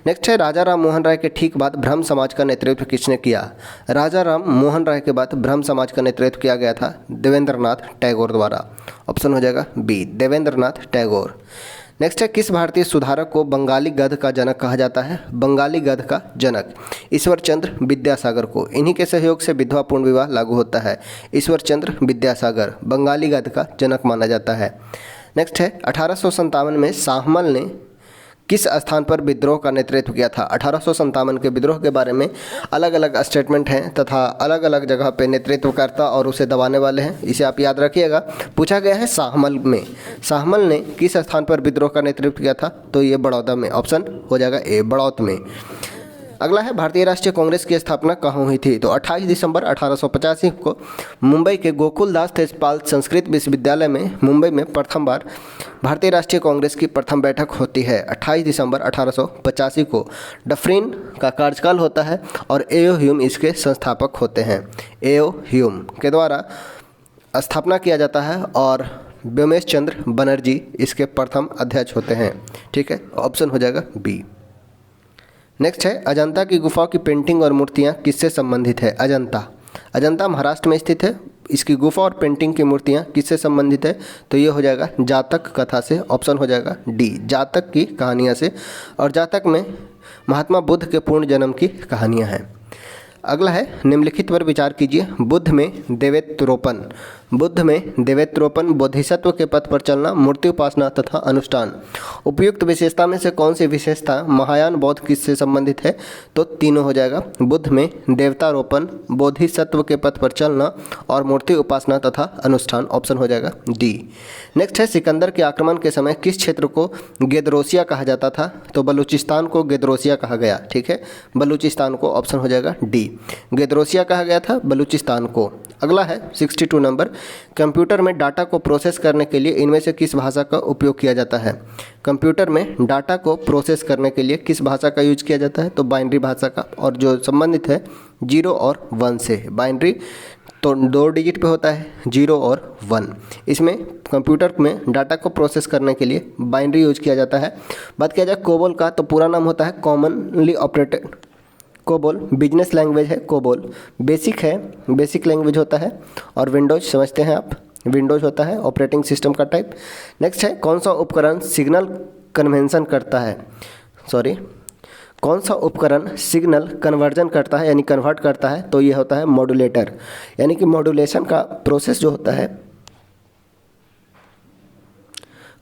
नेक्स्ट है राजा राम मोहन राय के ठीक बाद ब्रह्म समाज का नेतृत्व किसने किया, राजा राम मोहन राय के बाद ब्रह्म समाज का नेतृत्व किया गया था देवेंद्रनाथ टैगोर द्वारा, ऑप्शन हो जाएगा बी, देवेंद्रनाथ टैगोर। नेक्स्ट है किस भारतीय सुधारक को बंगाली गद्य का जनक कहा जाता है, बंगाली गद्य का जनक ईश्वर चंद्र विद्यासागर को, इन्हीं के सहयोग से विधवा पूर्ण विवाह लागू होता है। ईश्वर चंद्र विद्यासागर बंगाली गद्य का जनक माना जाता है। नेक्स्ट है 1857 में शाहमल ने किस स्थान पर विद्रोह का नेतृत्व किया था। 1857 के विद्रोह के बारे में अलग अलग स्टेटमेंट हैं तथा अलग अलग जगह पे नेतृत्वकर्ता और उसे दबाने वाले हैं, इसे आप याद रखिएगा। पूछा गया है शाहमल में, शाहमल ने किस स्थान पर विद्रोह का नेतृत्व किया था, तो ये बड़ौदा में, ऑप्शन हो जाएगा ए, बड़ौत में। अगला है भारतीय राष्ट्रीय कांग्रेस की स्थापना कहाँ हुई थी? तो 28 दिसंबर 1885 को मुंबई के गोकुलदास तेजपाल संस्कृत विश्वविद्यालय में मुंबई में प्रथम बार भारतीय राष्ट्रीय कांग्रेस की प्रथम बैठक होती है 28 दिसंबर 1885 को। डफरिन का कार्यकाल होता है और एओ ह्यूम इसके संस्थापक होते हैं। एओ ह्यूम के द्वारा स्थापना किया जाता है और व्योमेश चंद्र बनर्जी इसके प्रथम अध्यक्ष होते हैं। ठीक है, ऑप्शन हो जाएगा बी। नेक्स्ट है अजंता की गुफाओं की पेंटिंग और मूर्तियाँ किससे संबंधित है? अजंता महाराष्ट्र में स्थित है। इसकी गुफा और पेंटिंग की मूर्तियाँ किससे संबंधित है? तो ये हो जाएगा जातक कथा से। ऑप्शन हो जाएगा डी, जातक की कहानियाँ से। और जातक में महात्मा बुद्ध के पूर्ण जन्म की कहानियाँ हैं। अगला है निम्नलिखित पर विचार कीजिए। बुद्ध में देवेत्रोपण, बोधिसत्व के पथ पर चलना, मूर्ति उपासना तथा अनुष्ठान। उपयुक्त विशेषता में से कौन सी विशेषता महायान बौद्ध किससे संबंधित है? तो तीनों हो जाएगा। बुद्ध में देवतारोपण, बोधिसत्व के पथ पर चलना और मूर्ति उपासना तथा अनुष्ठान। ऑप्शन हो जाएगा डी। नेक्स्ट है सिकंदर के आक्रमण के समय किस क्षेत्र को गेदरोसिया कहा जाता था? तो बलूचिस्तान को गेदरोसिया कहा गया। ठीक है, बलूचिस्तान को। ऑप्शन हो जाएगा डी, गेदरोसिया कहा गया था बलूचिस्तान को। अगला है 62 नंबर, कंप्यूटर में डाटा को प्रोसेस करने के लिए इनमें से किस भाषा का उपयोग किया जाता है? कंप्यूटर में डाटा को प्रोसेस करने के लिए किस भाषा का यूज किया जाता है? तो बाइनरी भाषा का, और जो संबंधित है 0 और 1 से। बाइनरी तो 2 डिजिट पे होता है, 0 और 1। इसमें कंप्यूटर में डाटा को प्रोसेस करने के लिए बाइनरी यूज किया जाता है। बात किया जाए कोबोल का, तो पूरा नाम होता है commonly operated COBOL. Business language है कोबोल। बेसिक है, बेसिक लैंग्वेज होता है। और विंडोज समझते हैं आप, विंडोज होता है ऑपरेटिंग सिस्टम का टाइप। नेक्स्ट है कौन सा उपकरण सिग्नल कन्वर्जन करता है यानी कन्वर्ट करता है? तो ये होता है मॉड्यूलेटर। यानी कि मॉड्यूलेशन का प्रोसेस जो होता है,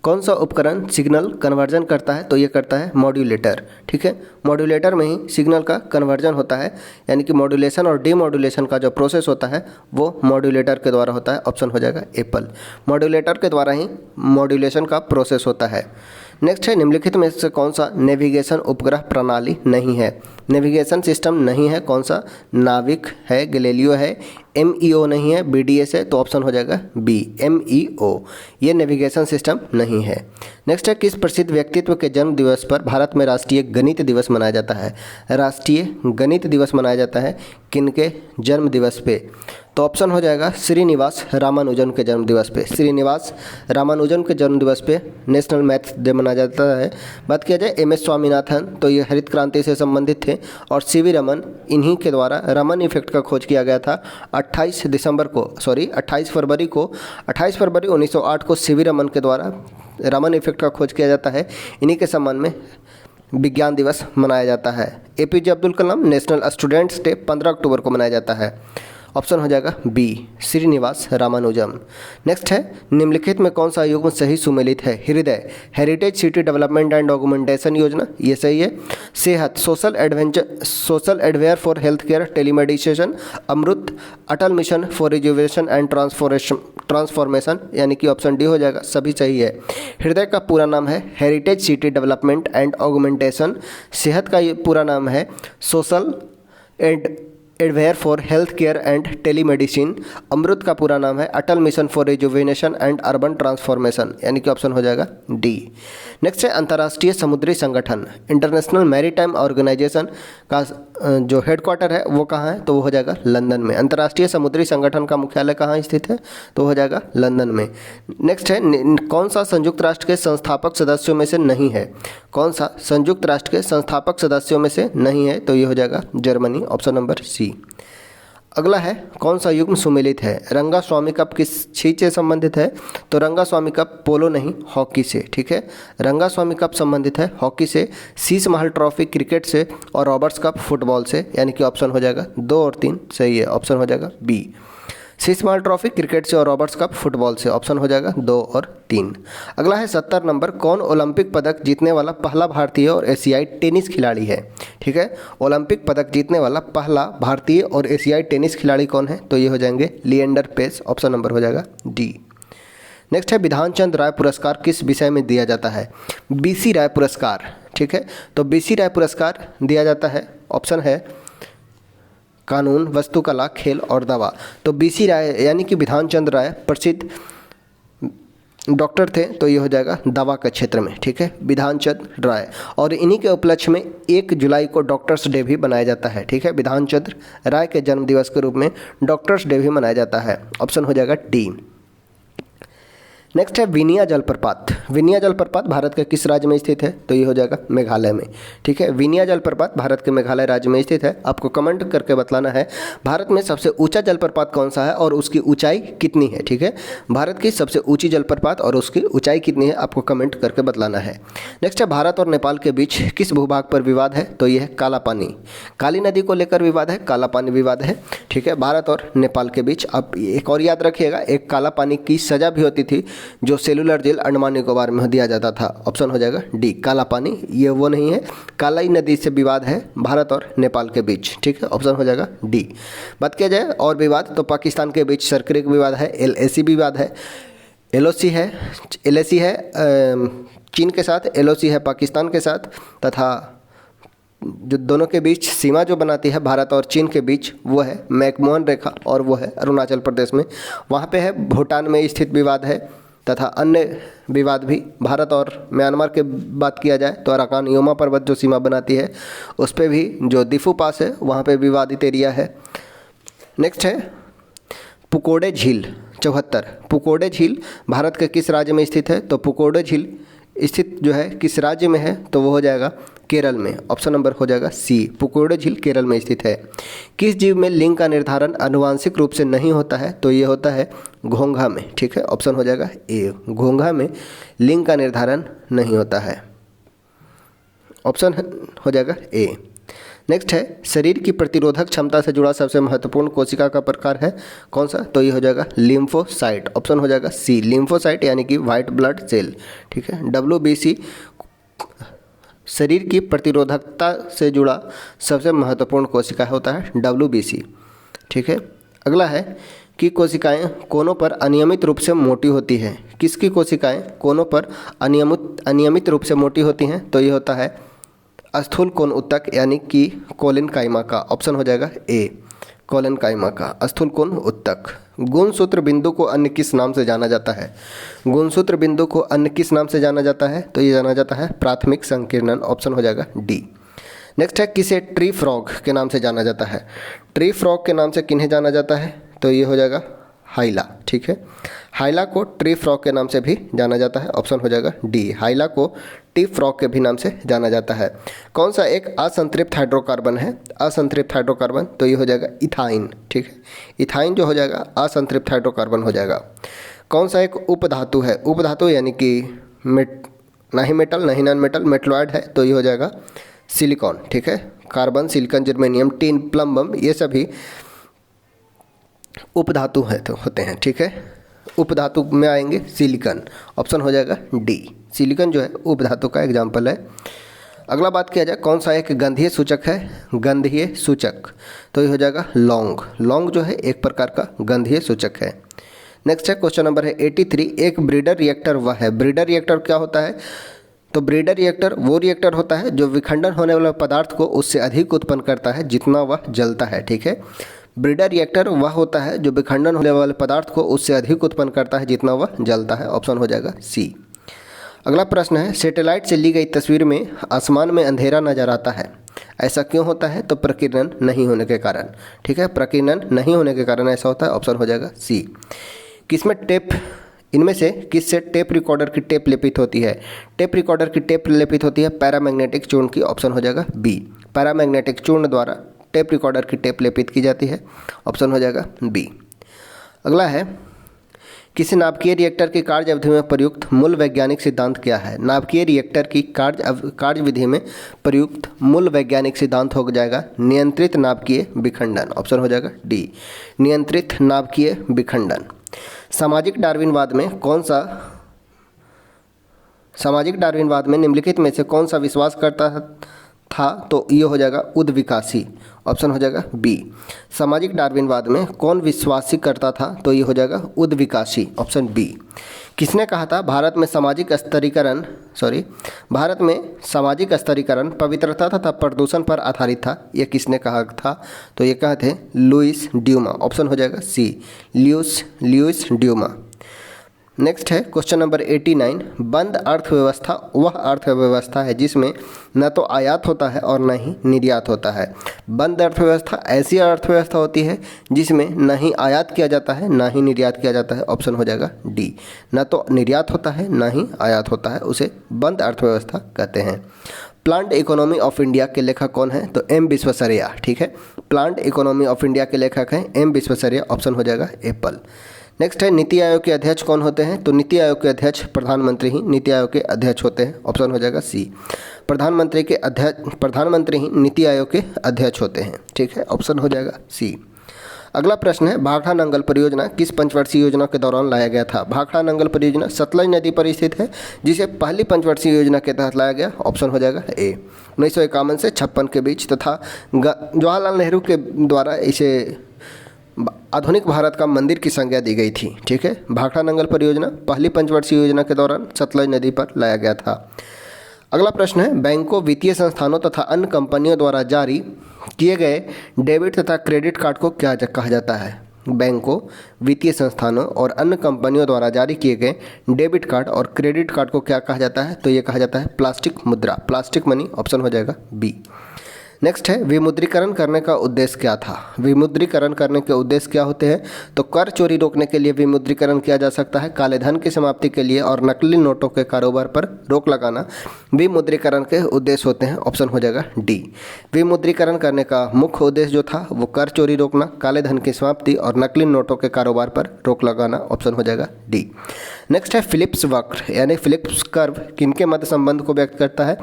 कौन सा उपकरण सिग्नल कन्वर्जन करता है? तो ये करता है मॉड्यूलेटर। ठीक है, मॉड्यूलेटर में ही सिग्नल का कन्वर्जन होता है। यानी कि मॉड्यूलेशन और डीमॉड्यूलेशन का जो प्रोसेस होता है वो मॉड्यूलेटर के द्वारा होता है। ऑप्शन हो जाएगा एप्पल। मॉड्यूलेटर के द्वारा ही मॉड्यूलेशन का प्रोसेस होता है। नेक्स्ट है निम्नलिखित में से कौन सा नेविगेशन उपग्रह प्रणाली नहीं है? नेविगेशन सिस्टम नहीं है कौन सा? नाविक है, गैलीलियो है, MEO नहीं है, BDS है। तो ऑप्शन हो जाएगा बी, MEO। ये नेविगेशन सिस्टम नहीं है। नेक्स्ट है किस प्रसिद्ध व्यक्तित्व के जन्म दिवस पर भारत में राष्ट्रीय गणित दिवस मनाया जाता है? राष्ट्रीय गणित दिवस मनाया जाता है किनके जन्म दिवस पे? तो ऑप्शन हो जाएगा श्रीनिवास रामानुजन के जन्म दिवस पे। श्रीनिवास रामानुजन के जन्म दिवस पे नेशनल मैथ डे मनाया जाता है। बात किया जाए MS स्वामीनाथन, तो ये हरित क्रांति से संबंधित थे। और CV रमन, इन्हीं के द्वारा रमन इफेक्ट का खोज किया गया था 28 फरवरी 1908 को CV रमन के द्वारा रमन इफेक्ट का खोज किया जाता है। इन्हीं के संबंध में विज्ञान दिवस मनाया जाता है। APJ Abdul Kalam national students day 15 अक्टूबर को मनाया जाता है। ऑप्शन हो जाएगा बी, श्रीनिवास रामानुजम। नेक्स्ट है निम्नलिखित में कौन सा युग्म सही सुमेलित है? Hriday heritage city development and augmentation योजना, ये सही है। Sehat social endeavour for health care telemedicine. Amrut Atal mission for rejuvenation and transformation, यानी कि ऑप्शन डी हो जाएगा, सभी सही है। हृदय का पूरा नाम है heritage city development and augmentation. Sehat का ये पूरा नाम है social endeavour for health care and telemedicine. Amrut का पूरा नाम है Atal mission for rejuvenation and urban transformation, यानी कि ऑप्शन हो जाएगा डी। नेक्स्ट है अंतर्राष्ट्रीय समुद्री संगठन इंटरनेशनल मैरीटाइम ऑर्गेनाइजेशन का जो हेडक्वार्टर है वो कहाँ है? तो वो हो जाएगा लंदन में। अंतर्राष्ट्रीय समुद्री संगठन का मुख्यालय कहाँ स्थित है? तो हो जाएगा लंदन में। नेक्स्ट है कौन सा संयुक्त राष्ट्र के संस्थापक सदस्यों में से नहीं है? कौन सा संयुक्त राष्ट्र के संस्थापक सदस्यों में से नहीं है? तो ये हो जाएगा जर्मनी, ऑप्शन नंबर सी। अगला है कौन सा युग्म सुमेलित है? रंगास्वामी कप किस चीज से संबंधित है? तो रंगास्वामी कप पोलो नहीं, हॉकी से। ठीक है, रंगास्वामी कप संबंधित है हॉकी से, शीश महल ट्रॉफी क्रिकेट से और रॉबर्ट्स कप फुटबॉल से, यानी कि ऑप्शन हो जाएगा 2 और 3 सही है। ऑप्शन हो जाएगा B, Sheesh Mahal trophy cricket से और रॉबर्ट्स कप फुटबॉल से। ऑप्शन हो जाएगा 2 और 3। अगला है 70 नंबर, कौन ओलंपिक पदक जीतने वाला पहला भारतीय और एशियाई टेनिस खिलाड़ी है? ठीक है, ओलंपिक पदक जीतने वाला पहला भारतीय और एशियाई टेनिस खिलाड़ी कौन है? तो ये हो जाएंगे लिएंडर पेस। ऑप्शन नंबर हो जाएगा डी। नेक्स्ट है विधानचंद राय पुरस्कार किस विषय में दिया जाता है? BC राय पुरस्कार। ठीक है। तो BC राय पुरस्कार दिया जाता है, ऑप्शन है कानून, वास्तुकला, खेल और दवा। तो BC राय यानी कि बिधान चंद्र राय प्रसिद्ध डॉक्टर थे, तो ये हो जाएगा दवा के क्षेत्र में, ठीक है, बिधान चंद्र राय। और इन्हीं के उपलक्ष्य में 1 जुलाई को डॉक्टर्स डे भी मनाया जाता है, ठीक है। बिधान चंद्र राय के जन्म दिवस के रूप में डॉक्टर्स डे भी मनाया जाता है, ऑप्शन हो जाएगा डी। नेक्स्ट है विनिया जलप्रपात। विनिया जलप्रपात भारत के किस राज्य में स्थित है? तो ये हो जाएगा मेघालय में, ठीक है। विनिया जलप्रपात भारत के मेघालय राज्य में स्थित है। आपको कमेंट करके बतलाना है भारत में सबसे ऊंचा जलप्रपात कौन सा है और उसकी ऊंचाई कितनी है, ठीक है। भारत की सबसे ऊंची जलप्रपात और उसकी ऊंचाई कितनी है, आपको कमेंट करके बतलाना है। नेक्स्ट है भारत और नेपाल के बीच किस भूभाग पर विवाद है? तो ये है काला पानी, काली नदी को लेकर विवाद है, काला पानी विवाद है, ठीक है, भारत और नेपाल के बीच। अब एक और याद रखिएगा, एक काला पानी की सज़ा भी होती थी जो सेलुलर जेल अंडमान निकोबार में दिया जाता था, ऑप्शन हो जाएगा डी काला पानी। ये वो नहीं है, कालाई नदी से विवाद है भारत और नेपाल के बीच, ठीक है, ऑप्शन हो जाएगा डी। बात किया जाए और विवाद, तो पाकिस्तान के बीच सर्करिक विवाद है, LAC विवाद है, LOC है, LAC है चीन के साथ, LOC है पाकिस्तान के साथ, तथा जो दोनों के बीच सीमा जो बनाती है भारत और चीन के बीच वो है मैकमोहन रेखा और वो है अरुणाचल प्रदेश में। वहाँ पे है भूटान में स्थित विवाद है, तथा अन्य विवाद भी भारत और म्यांमार के बात किया जाए तो अराकान योमा पर्वत जो सीमा बनाती है उस पर भी जो दिफू पास है वहाँ पे विवादित एरिया है। नेक्स्ट है पुकोडे झील 74। पुकोडे झील भारत के किस राज्य में स्थित है? तो पुकोडे झील स्थित जो है किस राज्य में है? तो वो हो जाएगा केरल में, ऑप्शन नंबर हो जाएगा सी, पुकोडे झील केरल में स्थित है। किस जीव में लिंग का निर्धारण आनुवांशिक रूप से नहीं होता है? तो ये होता है घोंघा में, ठीक है, ऑप्शन हो जाएगा ए, घोंघा में लिंग का निर्धारण नहीं होता है, ऑप्शन हो जाएगा ए। नेक्स्ट है शरीर की प्रतिरोधक क्षमता से जुड़ा सबसे महत्वपूर्ण कोशिका का प्रकार है कौन सा? तो ये हो जाएगा लिम्फोसाइट, ऑप्शन हो जाएगा सी, लिम्फोसाइट यानी कि वाइट ब्लड सेल, ठीक है। WBC शरीर की प्रतिरोधकता से जुड़ा सबसे महत्वपूर्ण कोशिका होता है WBC, ठीक है। अगला है कि कोशिकाएं कोनों पर अनियमित रूप से मोटी होती हैं। किसकी कोशिकाएं कोनों पर अनियमित रूप से मोटी होती हैं? तो ये होता है स्थूल कोन उत्तक यानी कि कोलिन काइमा का, ऑप्शन हो जाएगा ए, कोलिन काइमा का स्थूल कोन उत्तक। गुणसूत्र बिंदु को अन्य किस नाम से जाना जाता है? गुणसूत्र बिंदु को अन्य किस नाम से जाना जाता है? तो ये जाना जाता है प्राथमिक संकीर्णन, ऑप्शन हो जाएगा डी। नेक्स्ट है किसे ट्री फ्रॉग के नाम से जाना जाता है? ट्री फ्रॉग के नाम से किन्हें जाना जाता है? तो ये हो जाएगा हाइला, ठीक है। हाइला को ट्री फ्रॉग के नाम से भी जाना जाता है, ऑप्शन हो जाएगा डी, हाइला को ट्री फ्रॉग के भी नाम से जाना जाता है। कौन सा एक असंतृप्त हाइड्रोकार्बन है? असंतृप्त हाइड्रोकार्बन, तो ये हो जाएगा इथाइन, ठीक है, इथाइन जो हो जाएगा असंतृप्त हाइड्रोकार्बन हो जाएगा। कौन सा एक उपधातु है? उपधातु यानी कि ना ही मेटल ना ही नॉन मेटल, मेटलॉयड है, तो ये हो जाएगा सिलिकॉन, ठीक है। Carbon, silicon, germanium, tin, plumbum ये सभी उपधातु है तो होते हैं, ठीक है। उपधातु में आएंगे सिलिकॉन, ऑप्शन हो जाएगा डी, सिलिकॉन जो है उपधातु का एग्जाम्पल है। अगला बात किया जाए कौन सा एक गंधीय सूचक है? गंधीय सूचक, तो ये हो जाएगा लौंग। लौंग जो है एक प्रकार का गंधीय सूचक है। नेक्स्ट है क्वेश्चन नंबर है 83, एक ब्रीडर रिएक्टर वह है। ब्रीडर रिएक्टर क्या होता है? तो ब्रीडर रिएक्टर वो रिएक्टर होता है जो विखंडन होने वाले पदार्थ को उससे अधिक उत्पन्न करता है जितना वह जलता है, ठीक है। ब्रीडर रिएक्टर वह होता है जो विखंडन होने वाले पदार्थ को उससे अधिक उत्पन्न करता है जितना वह जलता है, ऑप्शन हो जाएगा सी। अगला प्रश्न है सैटेलाइट से ली गई तस्वीर में आसमान में अंधेरा नजर आता है, ऐसा क्यों होता है? तो प्रकीर्णन नहीं होने के कारण, ठीक है, प्रकीर्णन नहीं होने के कारण ऐसा होता है, ऑप्शन हो जाएगा सी। किसमें टेप, इनमें से किससे टेप रिकॉर्डर की टेप लेपित होती है? टेप रिकॉर्डर की टेप लेपित होती है पैरामैग्नेटिक चूर्ण की, ऑप्शन हो जाएगा बी, पैरामैग्नेटिक चूर्ण द्वारा टेप रिकॉर्डर की टेप लेपित की जाती है, ऑप्शन हो जाएगा बी। अगला है किसी नाभिकीय रिएक्टर की कार्य अवधि में प्रयुक्त मूल वैज्ञानिक सिद्धांत क्या है? नाभिकीय रिएक्टर की कार्य विधि में प्रयुक्त मूल वैज्ञानिक सिद्धांत हो जाएगा नियंत्रित नाभिकीय विखंडन, ऑप्शन हो जाएगा डी, नियंत्रित नाभिकीय विखंडन। सामाजिक डार्विनवाद में निम्नलिखित में से कौन सा विश्वास करता था तो ये हो जाएगा उद्विकासी, ऑप्शन हो जाएगा बी। सामाजिक डार्विनवाद में कौन विश्वासी करता था तो ये हो जाएगा उद्विकासी, ऑप्शन बी। किसने कहा था भारत में सामाजिक स्तरीकरण पवित्रता तथा प्रदूषण पर आधारित था, ये किसने कहा था तो ये कहा थे लुईस ड्यूमा, ऑप्शन हो जाएगा सी, लुईस ड्यूमा। नेक्स्ट है क्वेश्चन नंबर 89। बंद अर्थव्यवस्था वह अर्थव्यवस्था है जिसमें न तो आयात होता है और न ही निर्यात होता है। बंद अर्थव्यवस्था ऐसी अर्थव्यवस्था होती है जिसमें न ही आयात किया जाता है न ही निर्यात किया जाता है, ऑप्शन हो जाएगा डी। न तो निर्यात होता है न ही आयात होता है, उसे बंद अर्थव्यवस्था कहते हैं। प्लांट इकोनॉमी ऑफ इंडिया के लेखक कौन है तो एम विश्वेश्वरैया, ठीक है। प्लांट इकोनॉमी ऑफ इंडिया के लेखक हैं एम विश्वेश्वरैया, ऑप्शन हो जाएगा एप्पल। नेक्स्ट है नीति आयोग के अध्यक्ष कौन होते हैं तो नीति आयोग के अध्यक्ष प्रधानमंत्री ही नीति आयोग के अध्यक्ष होते हैं, ऑप्शन हो जाएगा सी। प्रधानमंत्री ही नीति आयोग के अध्यक्ष होते हैं, ठीक है, ऑप्शन हो जाएगा सी। अगला प्रश्न है भाखड़ा नंगल परियोजना किस पंचवर्षीय योजना के दौरान लाया गया था। भाखड़ा नंगल परियोजना सतलज नदी पर स्थित है जिसे पहली पंचवर्षीय योजना के तहत लाया गया, ऑप्शन हो जाएगा ए। 1951 से 56 के बीच तथा जवाहरलाल नेहरू के द्वारा इसे आधुनिक भारत का मंदिर की संज्ञा दी गई थी, ठीक है। भाखड़ा नंगल परियोजना पहली पंचवर्षीय योजना के दौरान सतलज नदी पर लाया गया था। अगला प्रश्न है बैंकों, वित्तीय संस्थानों तथा अन्य कंपनियों द्वारा जारी किए गए डेबिट तथा क्रेडिट कार्ड को क्या कहा जाता है। बैंकों, वित्तीय संस्थानों और अन्य कंपनियों द्वारा जारी किए गए डेबिट कार्ड और क्रेडिट कार्ड को क्या कहा जाता है तो ये कहा जाता है प्लास्टिक मुद्रा, प्लास्टिक मनी, ऑप्शन हो जाएगा बी। नेक्स्ट है विमुद्रीकरण करने का उद्देश्य क्या था। विमुद्रीकरण करने के उद्देश्य क्या होते हैं तो कर चोरी रोकने के लिए विमुद्रीकरण किया जा सकता है, काले धन की समाप्ति के लिए और नकली नोटों के कारोबार पर रोक लगाना विमुद्रीकरण के उद्देश्य होते हैं, ऑप्शन हो जाएगा डी। विमुद्रीकरण करने का मुख्य उद्देश्य जो था वो कर चोरी रोकना, काले धन की समाप्ति और नकली नोटों के कारोबार पर रोक लगाना, ऑप्शन हो जाएगा डी। नेक्स्ट है फिलिप्स वक्र यानी फिलिप्स कर्व किनके मध्य संबंध को व्यक्त करता है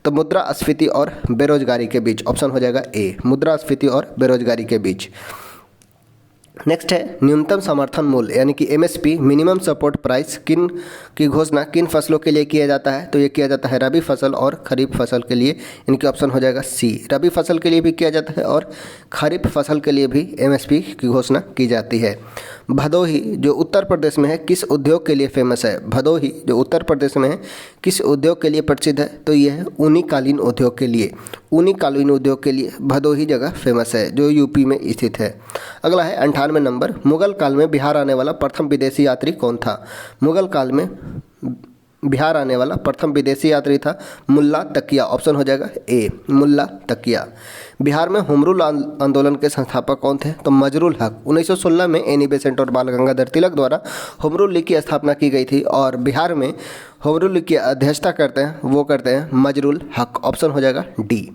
तो मुद्रास्फीति और बेरोजगारी के बीच, ऑप्शन हो जाएगा ए, मुद्रास्फीति और बेरोजगारी के बीच। नेक्स्ट है न्यूनतम समर्थन मूल्य यानी कि एमएसपी, मिनिमम सपोर्ट प्राइस किन की घोषणा किन फसलों के लिए किया जाता है तो ये किया जाता है रबी फसल और खरीफ फसल के लिए, इनकी ऑप्शन हो जाएगा सी। रबी फसल के लिए भी किया जाता है और खरीफ फसल के लिए भी एमएसपी की घोषणा की जाती है। भदोही जो उत्तर प्रदेश में है किस उद्योग के लिए फेमस है। भदोही जो उत्तर प्रदेश में है किस उद्योग के लिए प्रसिद्ध है तो यह है ऊनी कालीन उद्योग के लिए। ऊनी कालीन उद्योग के लिए भदोही जगह फेमस है जो यूपी में स्थित है। अगला है 98 नंबर। मुगल काल में बिहार आने वाला प्रथम विदेशी यात्री कौन था। मुगल काल में बिहार आने वाला प्रथम विदेशी यात्री था मुल्ला तकिया, ऑप्शन हो जाएगा ए, मुल्ला तकिया। बिहार में होम रूल आंदोलन के संस्थापक कौन थे तो मजरुल हक। 1916 में एनी बेसेंट और बाल गंगाधर तिलक द्वारा होम रूल लीग की स्थापना की गई थी और बिहार में होम रूल लीग की अध्यक्षता करते हैं मजरुल हक, ऑप्शन हो जाएगा डी।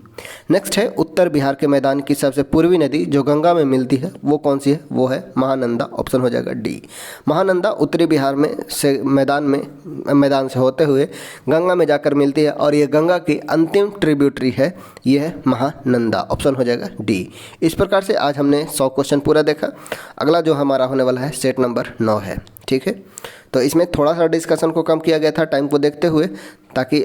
नेक्स्ट है उत्तर बिहार के मैदान की सबसे पूर्वी नदी जो गंगा में मिलती है वो कौन सी है, वो है महानंदा, ऑप्शन हो जाएगा डी। महानंदा उत्तरी बिहार में से मैदान से होते हुए गंगा में जाकर मिलती है और ये गंगा की अंतिम ट्रिब्यूटरी है, ये है महानंदा, ऑप्शन हो जाएगा डी। इस प्रकार से आज हमने 100 क्वेश्चन पूरा देखा। अगला जो हमारा होने वाला है सेट नंबर 9 है, ठीक है। तो इसमें थोड़ा सा डिस्कशन को कम किया गया था टाइम को देखते हुए ताकि